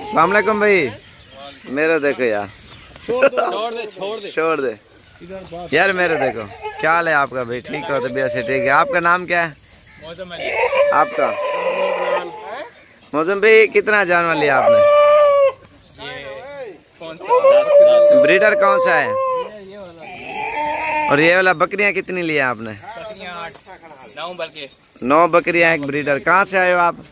अस्सलाम वालेकुम भाई। मेरे देखो यार, छोड़ दे यार, मेरे देखो क्या हाल है आपका भाई? ठीक हो? तबीयत से ठीक है? आपका नाम क्या है? आपका मौसम भाई। कितना जानवर लिया आपने? ब्रीडर कौन सा है? और ये वाला बकरियां कितनी लिया आपने? 9 बकरियां, एक ब्रीडर। कहाँ से आए हो आप?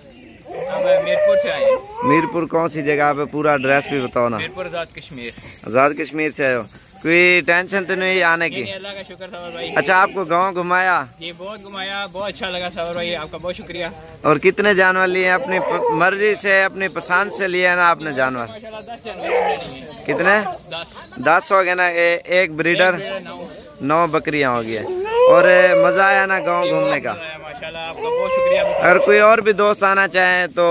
मीरपुर से आए। मीरपुर कौन सी जगह पे? पूरा एड्रेस भी बताओ ना। मीरपुर आजाद कश्मीर। आजाद कश्मीर से आए हो? कोई टेंशन तो नहीं आने की? अल्लाह का शुक्र सावर भाई। अच्छा, आपको गांव घुमाया? ये बहुत घुमाया, बहुत अच्छा लगा सावर भाई, आपका बहुत शुक्रिया। और कितने जानवर लिए? अपनी मर्जी से, अपनी पसंद से लिए ना आपने जानवर? कितने? 10 हो गए ना? एक ब्रीडर, 9 बकरियां हो गई। और मजा आया ना गांव घूमने का? माशाल्लाह, आपका बहुत शुक्रिया। अगर कोई और भी दोस्त आना चाहे तो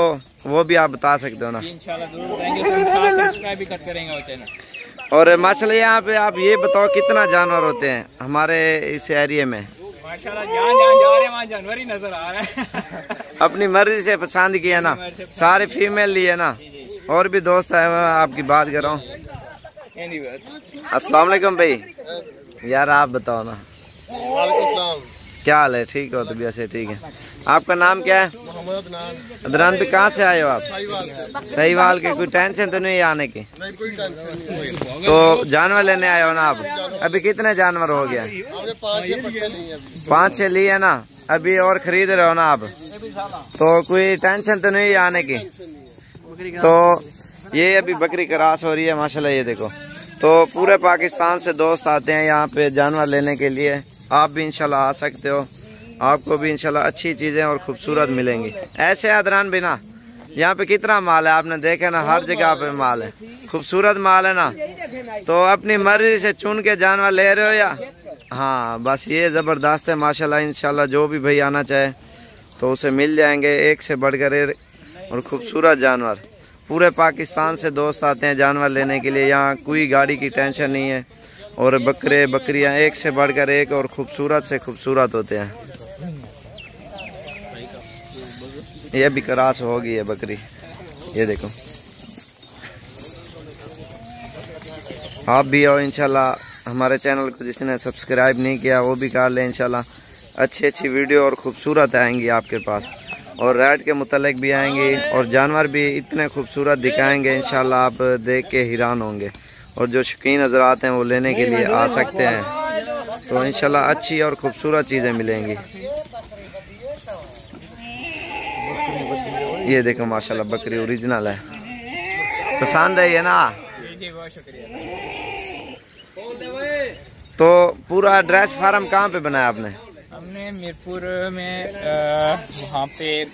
वो भी आप बता सकते हो ना? इंशाल्लाह जरूर आएंगे, सब्सक्राइब भी करते रहेंगे वो चैनल। और माशाल्लाह यहाँ पे आप ये बताओ कितना जानवर होते हैं हमारे इस एरिया में? माशाल्लाह, जहाँ जहाँ जा रहे हैं वहाँ जानवर ही नजर आ रहे हैं। अपनी मर्जी से पसंद किया ना? सारे फीमेल लिए ना? और भी दोस्त है, मैं आपकी बात कर रहा हूँ। अस्सलाम वालेकुम भाई। यार आप बताओ ना, क्या हाल है? ठीक हो? तबीयत से ठीक है? आपका नाम क्या है? अदनान भी। कहाँ से आए हो आप? सहीवाल के। कोई टेंशन तो नहीं आने की? तो जानवर लेने आए हो ना आप? अभी कितने जानवर हो गया? 5-6 लिए ना? अभी और खरीद रहे हो ना आप? तो कोई टेंशन तो नहीं आने की? तो ये अभी बकरी क्रॉस हो रही है माशाल्लाह, ये देखो। तो पूरे पाकिस्तान से दोस्त आते हैं यहाँ पे जानवर लेने के लिए। आप भी इंशाल्लाह आ सकते हो, आपको भी इंशाल्लाह अच्छी चीज़ें और खूबसूरत मिलेंगी। ऐसे अदरान भी ना, यहाँ पे कितना माल है आपने देखा ना? हर जगह पे माल है, खूबसूरत माल है ना? तो अपनी मर्जी से चुन के जानवर ले रहे हो या? हाँ बस ये ज़बरदस्त है माशाल्लाह। इंशाल्लाह जो भी भाई आना चाहे तो उसे मिल जाएंगे, एक से बढ़कर और खूबसूरत जानवर। पूरे पाकिस्तान से दोस्त आते हैं जानवर लेने के लिए। यहाँ कोई गाड़ी की टेंशन नहीं है। और बकरे बकरियां एक से बढ़कर एक और खूबसूरत से खूबसूरत होते हैं। ये भी क्रॉस हो गई है बकरी, ये देखो। आप भी आओ इंशाल्लाह। हमारे चैनल को जिसने सब्सक्राइब नहीं किया वो भी कर ले इंशाल्लाह। अच्छी अच्छी वीडियो और खूबसूरत आएंगी आपके पास, और रेट के मुतालिक भी आएंगे, और जानवर भी इतने खूबसूरत दिखाएंगे इंशाल्लाह, आप देख के हैरान होंगे। और जो शौकीन हज़रात हैं वो लेने के लिए आ सकते हैं। तो इंशाल्लाह अच्छी और खूबसूरत चीज़ें मिलेंगी। ये देखो माशाल्लाह बकरी ओरिजिनल है। पसंद है ये ना? तो पूरा एड्रेस फार्म कहाँ पे बनाया आपने? हमने मीरपुर में वहाँ पे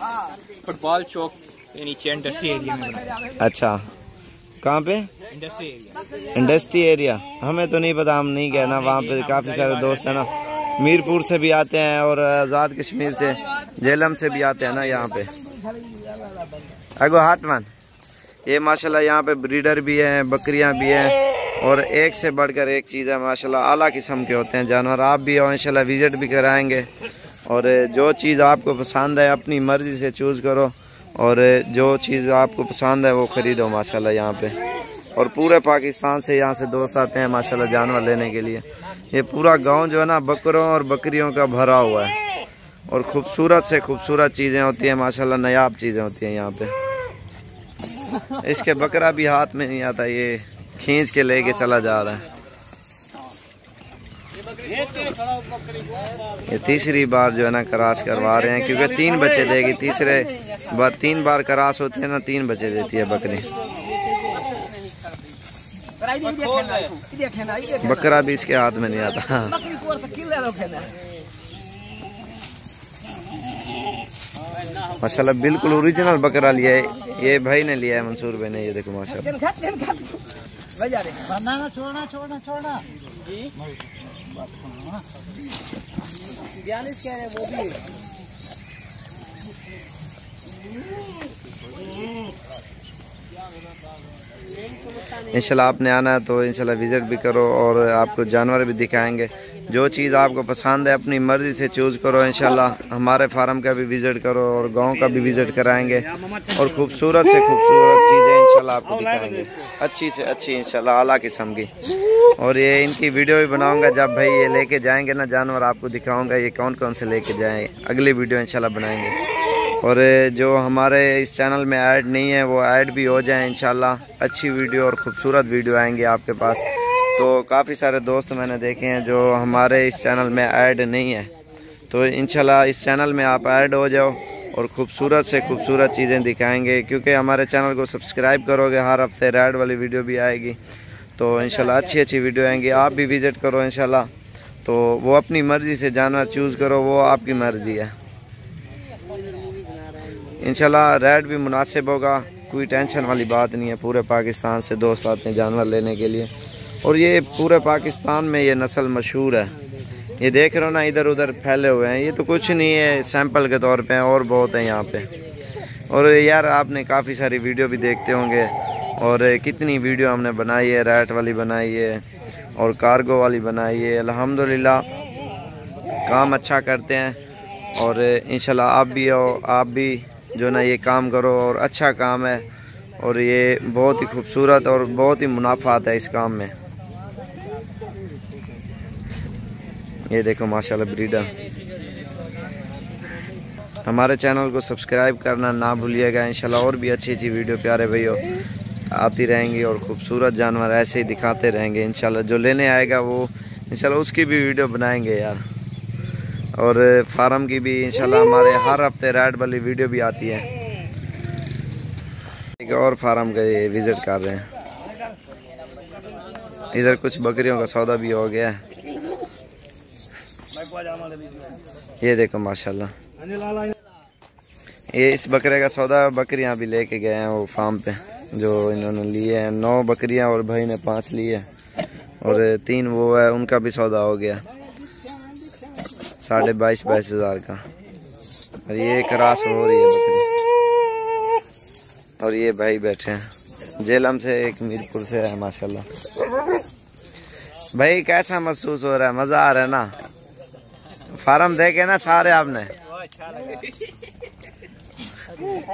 फुटबॉल चौक के नीचे इंडस्ट्री एरिया में बनाया। अच्छा, कहाँ पे? Industry area. इंडस्ट्री एरिया हमें तो नहीं पता, हम नहीं गए ना वहाँ पे। काफ़ी सारे दोस्त हैं ना, मीरपुर से भी आते हैं और आज़ाद कश्मीर से, झेलम से भी आते हैं ना यहाँ पे। अगो हाटमान। ये माशाल्लाह यहाँ पे ब्रीडर भी हैं, बकरियाँ भी हैं, और एक से बढ़कर एक चीज़ है माशाल्लाह। आला किस्म के होते हैं जानवर। आप भी आओ इंशाल्लाह, विजिट भी कराएंगे। और जो चीज़ आपको पसंद है अपनी मर्ज़ी से चूज़ करो, और जो चीज़ आपको पसंद है वो ख़रीदो माशाल्लाह यहाँ पे। और पूरे पाकिस्तान से यहाँ से दोस्त आते हैं माशाल्लाह जानवर लेने के लिए। ये पूरा गांव जो है ना बकरों और बकरियों का भरा हुआ है, और खूबसूरत से खूबसूरत चीज़ें होती हैं माशाल्लाह, नायाब चीज़ें होती हैं यहाँ पे। इसके बकरा भी हाथ में नहीं आता, ये खींच के लेके चला जा रहा है। ये तीसरी बार जो है ना क्रॉस करवा रहे हैं, क्योंकि 3 बच्चे देगी। तीसरे बार 3 बार क्रॉस होती है ना, 3 बच्चे देती है बकरी। बकरा भी इसके हाथ में नहीं आता। माशाल्लाह बिल्कुल ओरिजिनल बकरा लिया है, ये भाई ने लिया है, मंसूर भाई ने। ये देखो माशाल्लाह। इंशाल्लाह आपने आना है तो इंशाल्लाह विजिट भी करो, और आपको जानवर भी दिखाएंगे। जो चीज़ आपको पसंद है अपनी मर्ज़ी से चूज़ करो। इंशाल्लाह हमारे फार्म का भी विज़िट करो और गांव का भी विज़िट कराएंगे और खूबसूरत से खूबसूरत चीज़ें इंशाल्लाह आपको दिखाएंगे, अच्छी से अच्छी इंशाल्लाह आला किस्म की। और ये इनकी वीडियो भी बनाऊंगा जब भाई ये लेके जाएंगे ना जानवर, आपको दिखाऊंगा ये कौन कौन से लेके जाएँ, अगली वीडियो इंशाल्लाह बनाएंगे। और जो हमारे इस चैनल में ऐड नहीं है वो ऐड भी हो जाए इंशाल्लाह, अच्छी वीडियो और ख़ूबसूरत वीडियो आएंगे आपके पास। तो काफ़ी सारे दोस्त मैंने देखे हैं जो हमारे इस चैनल में ऐड नहीं है, तो इंशाल्लाह इस चैनल में आप ऐड हो जाओ और ख़ूबसूरत से खूबसूरत चीज़ें दिखाएंगे। क्योंकि हमारे चैनल को सब्सक्राइब करोगे हर हफ्ते ऐड वाली वीडियो भी आएगी, तो इंशाल्लाह अच्छी अच्छी वीडियो आएंगी। आप भी विज़िट करो इंशाल्लाह, तो वो अपनी मर्ज़ी से जानवर चूज़ करो, वो आपकी मर्ज़ी है। इंशाल्लाह रेट भी मुनासिब होगा, कोई टेंशन वाली बात नहीं है। पूरे पाकिस्तान से दोस्त आते हैं जानवर लेने के लिए और ये पूरे पाकिस्तान में ये नस्ल मशहूर है। ये देख रहे हो ना इधर उधर फैले हुए हैं, ये तो कुछ नहीं है, सैंपल के तौर पे और बहुत है यहाँ पे। और यार आपने काफ़ी सारी वीडियो भी देखते होंगे और कितनी वीडियो हमने बनाई है, रेट वाली बनाई है और कार्गो वाली बनाई है। अल्हम्दुलिल्लाह काम अच्छा करते हैं और इंशाल्लाह आप भी हो, आप भी जो ना ये काम करो और अच्छा काम है और ये बहुत ही खूबसूरत और बहुत ही मुनाफा आता है इस काम में। ये देखो माशाल्लाह ब्रीडर। हमारे चैनल को सब्सक्राइब करना ना भूलिएगा। इंशाल्लाह और भी अच्छी अच्छी वीडियो प्यारे भाइयों आती रहेंगी और ख़ूबसूरत जानवर ऐसे ही दिखाते रहेंगे। इंशाल्लाह जो लेने आएगा वो इंशाल्लाह उसकी भी वीडियो बनाएंगे यार। और फार्म की भी इंशाल्लाह हमारे हर हफ्ते राइड वाली वीडियो भी आती है। एक और फार्म का ये विज़िट कर रहे हैं। इधर कुछ बकरियों का सौदा भी हो गया है। ये देखो माशाल्लाह, ये इस बकरे का सौदा बकरियां भी लेके गए हैं वो फार्म पे, जो इन्होंने लिए हैं 9 बकरियां और भाई ने 5 लिए और 3 वो है, उनका भी सौदा हो गया 22,500 हज़ार का। और ये क्रॉस हो रही है बकरी और ये भाई बैठे हैं जेलम से, एक मीरपुर से है माशाल्लाह। भाई कैसा महसूस हो रहा है, मज़ा आ रहा है ना? फार्म देखे ना सारे आपने?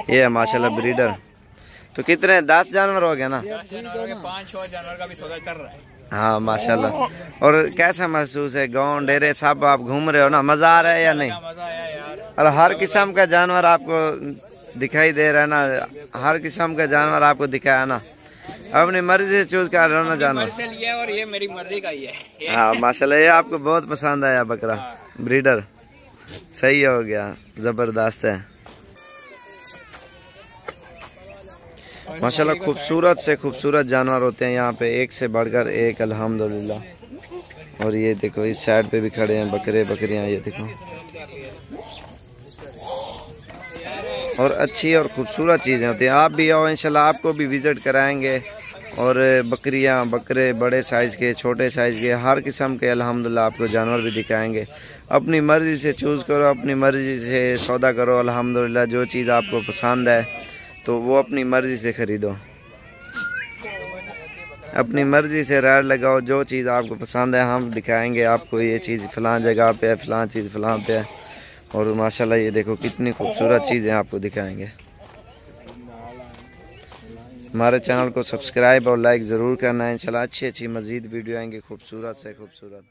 ये है माशाल्लाह ब्रीडर। तो कितने 10 जानवर हो गए ना? 5-6 जानवर का भी सौदा चल रहा है। हाँ माशाल्लाह। और कैसा महसूस है, गांव डेरे सब आप घूम रहे हो ना, मज़ा आ रहा है या नहीं? मज़ा आया यार। और हर किस्म का जानवर आपको दिखाई दे रहा है ना, हर किस्म का जानवर आपको दिखाया ना, अपनी मर्जी से चूज कर रहे हो ना जानवर से लिया और ये मेरी मर्जी का ही है। हाँ माशाल्लाह, ये आपको बहुत पसंद आया बकरा ब्रीडर, सही हो गया, जबरदस्त है माशाल्लाह। खूबसूरत से खूबसूरत जानवर होते हैं यहाँ पे, एक से बढ़कर एक अल्हम्दुलिल्लाह। और ये देखो इस साइड पे भी खड़े हैं बकरे बकरियाँ, ये देखो। और अच्छी और खूबसूरत चीज़ें होती हैं। आप भी आओ इंशाल्लाह, आपको भी विज़िट कराएंगे और बकरियाँ बकरे बड़े साइज़ के छोटे साइज़ के हर किस्म के अल्हम्दुलिल्लाह आपको जानवर भी दिखाएंगे। अपनी मर्ज़ी से चूज़ करो, अपनी मर्ज़ी से सौदा करो अल्हम्दुलिल्लाह। जो चीज़ आपको पसंद है तो वो अपनी मर्ज़ी से ख़रीदो, अपनी मर्ज़ी से रेट लगाओ। जो चीज़ आपको पसंद है हम दिखाएंगे आपको, ये चीज़ फ़लाँ जगह पे है, फ़लाँ चीज़ फ़लाँ पे है। और माशाल्लाह ये देखो कितनी खूबसूरत चीज़ें आपको दिखाएंगे। हमारे चैनल को सब्सक्राइब और लाइक ज़रूर करना है। इंशाल्लाह अच्छी अच्छी मज़ीद वीडियो आएंगी खूबसूरत से खूबसूरत।